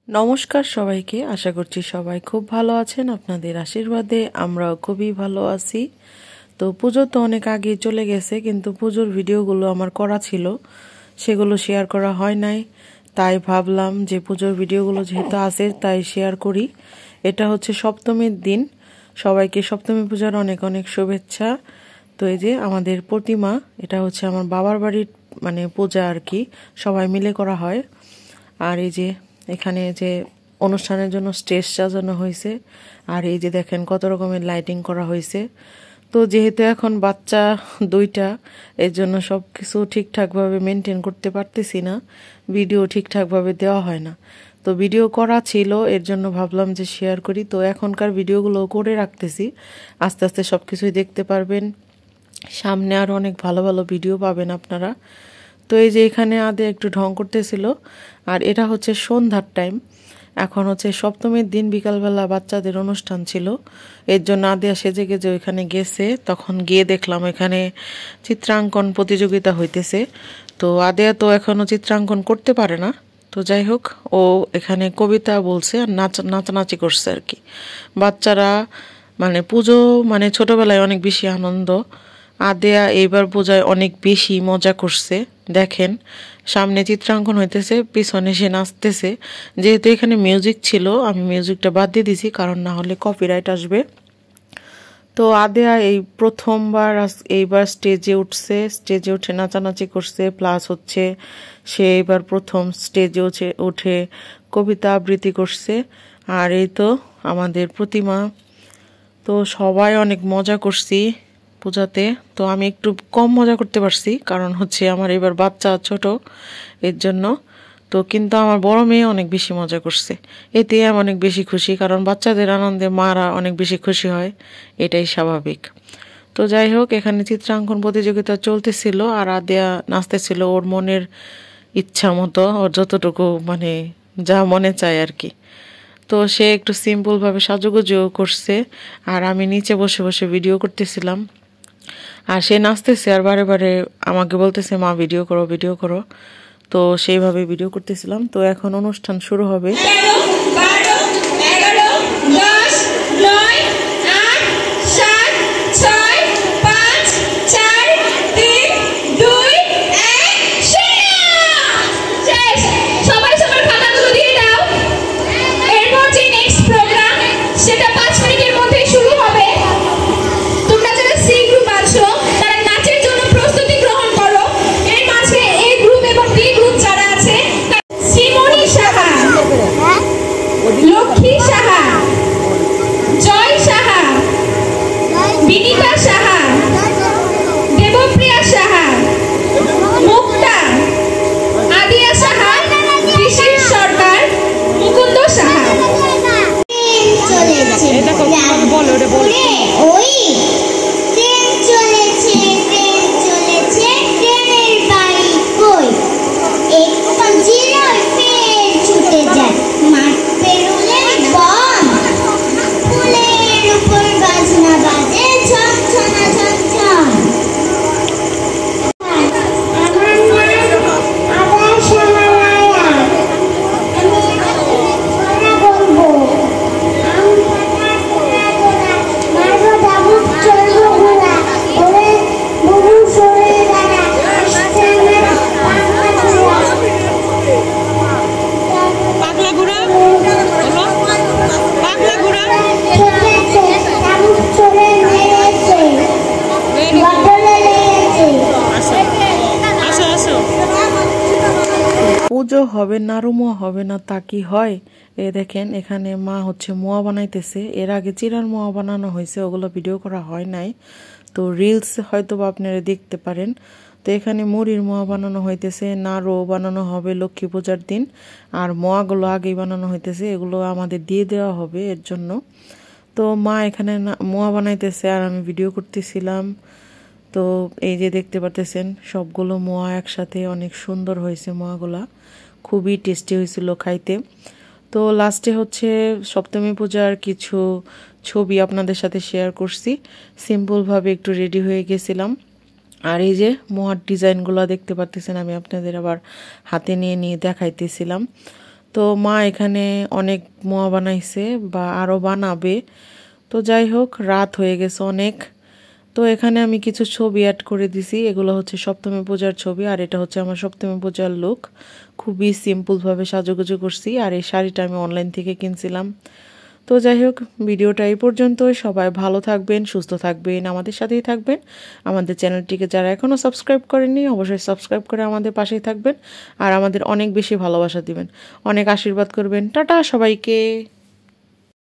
নমস্কার সবাইকে, আশা করছি সবাই খুব ভালো আছেন। আপনাদের আশীর্বাদে আমরাও খুবই ভালো আছি। তো পুজো তো অনেক আগে চলে গেছে, কিন্তু পুজোর ভিডিওগুলো আমার করা ছিল, সেগুলো শেয়ার করা হয় নাই। তাই ভাবলাম যে পুজোর ভিডিওগুলো যেহেতু আছে তাই শেয়ার করি। এটা হচ্ছে সপ্তমীর দিন। সবাইকে সপ্তমী পূজার অনেক অনেক শুভেচ্ছা। তো এই যে আমাদের প্রতিমা, এটা হচ্ছে আমার বাবার বাড়ির পূজা আর কি, সবাই মিলে করা হয়। আর এই যে এখানে যে অনুষ্ঠানের জন্য স্টেজ সাজানো হয়েছে, আর এই যে দেখেন কত রকমের লাইটিং করা হয়েছে। তো যেহেতু এখন বাচ্চা দুইটা, এর জন্য সব কিছু ঠিকঠাকভাবে মেনটেন করতে পারতেছি না, ভিডিও ঠিকঠাকভাবে দেওয়া হয় না। তো ভিডিও করা ছিল, এর জন্য ভাবলাম যে শেয়ার করি। তো এখনকার ভিডিওগুলো করে রাখতেছি, আস্তে আস্তে সব কিছুই দেখতে পারবেন। সামনে আরও অনেক ভালো ভালো ভিডিও পাবেন আপনারা। তো এই যে এখানে আদে একটু ঢং করতেছিল, আর এটা হচ্ছে সন্ধ্যার টাইম। এখন হচ্ছে সপ্তমীর দিন বিকালবেলা বাচ্চাদের অনুষ্ঠান ছিল, এর জন্য আদিয়া সেজে গেজে ওইখানে গেছে। তখন গিয়ে দেখলাম এখানে চিত্রাঙ্কন প্রতিযোগিতা হইতেছে। তো আদিয়া তো এখনও চিত্রাঙ্কন করতে পারে না, তো যাই হোক ও এখানে কবিতা বলছে আর নাচানাচি করছে আর কি। বাচ্চারা পুজো ছোটবেলায় অনেক বেশি আনন্দ। আদেয়া এইবার পূজায় অনেক বেশি মজা করছে। দেখেন সামনে চিত্রাঙ্কন হইতেছে, পিছনে সে নাচতেছে। যেহেতু এখানে মিউজিক ছিল, আমি মিউজিকটা বাদ দিয়ে দিছি, কারণ না হলে কপিরাইট আসবে। তো আদেয়া এই প্রথমবার এইবার স্টেজে উঠছে, স্টেজে উঠে নাচানাচি করছে, প্লাস হচ্ছে সে এবার প্রথম স্টেজে উঠে কবিতা আবৃত্তি করছে। আর এই তো আমাদের প্রতিমা। তো সবাই অনেক মজা করছি পূজাতে। তো আমি একটু কম মজা করতে পারছি, কারণ হচ্ছে আমার এবার বাচ্চা ছোট, এর জন্য। তো কিন্তু আমার বড় মেয়ে অনেক বেশি মজা করছে, এতে আমি অনেক বেশি খুশি, কারণ বাচ্চাদের আনন্দে মারা অনেক বেশি খুশি হয়, এটাই স্বাভাবিক। তো যাই হোক, এখানে চিত্রাঙ্কন প্রতিযোগিতা চলতেছিল, আর আদেয়া নাচতেছিল ওর মনের ইচ্ছা মতো, ওর যতটুকু যা মনে চায় আর কি। তো সে একটু সিম্পলভাবে সাজুগুজু করছে, আর আমি নিচে বসে বসে ভিডিও করতেছিলাম। আর সে নাচতেছে আর বারে বারে আমাকে বলতেছে, মা ভিডিও করো ভিডিও করো। তো সেইভাবে ভিডিও করতেছিলাম। তো এখন অনুষ্ঠান শুরু হবে। লক্ষ্মী সাহা, জয় সাহা, বিনীতা সাহা, দেবপ্রিয়া সাহা, মুক্তা, আদিয়া সাহা, শিশির সরকার, মুকুন্দ সাহা। পুজো হবে না, রুমো হবে না, তা কি হয়? এ দেখেন এখানে মা হচ্ছে মোয়া বানাইতেছে। এর আগে চিরার মোয়া বানানো হয়েছে, ওগুলো ভিডিও করা হয় নাই। তো রিলস হয়তো বা আপনারা দেখতে পারেন। তো এখানে মুড়ির মোয়া বানানো হইতেছে, নাড়ু বানানো হবে লক্ষ্মী পূজার দিন। আর মোয়াগুলো আগেই বানানো হইতেছে, এগুলো আমাদের দিয়ে দেওয়া হবে এর জন্য। তো মা এখানে মোয়া বানাইতেছে আর আমি ভিডিও করতেছিলাম। তো এই যে দেখতে পারতেছেন সবগুলো মোয়া একসাথে, অনেক সুন্দর হয়েছে মোয়াগুলা, খুবই টেস্টি হয়েছিল খাইতে। তো লাস্টে হচ্ছে সপ্তমী পূজার কিছু ছবি আপনাদের সাথে শেয়ার করছি। সিম্পলভাবে একটু রেডি হয়ে গেছিলাম। আর এই যে মোয়ার ডিজাইনগুলো দেখতে পারতেছেন, আমি আপনাদের আবার হাতে নিয়ে নিয়ে দেখাইতেছিলাম। তো মা এখানে অনেক মোয়া বানাইছে বা আরও বানাবে। তো যাই হোক, রাত হয়ে গেছে অনেক। তো এখানে আমি কিছু ছবি অ্যাড করে দিছি, এগুলো হচ্ছে সপ্তমী পূজার ছবি, আর এটা হচ্ছে আমার সপ্তমী পূজার লুক। খুবই সিম্পলভাবে সাজুগুজু করছি, আর এই শাড়িটা আমি অনলাইন থেকে কিনছিলাম। তো যাই হোক, ভিডিওটা এই পর্যন্তই। সবাই ভালো থাকবেন, সুস্থ থাকবেন, আমাদের সাথেই থাকবেন। আমাদের চ্যানেলটিকে যারা এখনও সাবস্ক্রাইব করেননি অবশ্যই সাবস্ক্রাইব করে আমাদের পাশেই থাকবেন, আর আমাদের অনেক বেশি ভালোবাসা দিবেন, অনেক আশীর্বাদ করবেন। টাটা সবাইকে।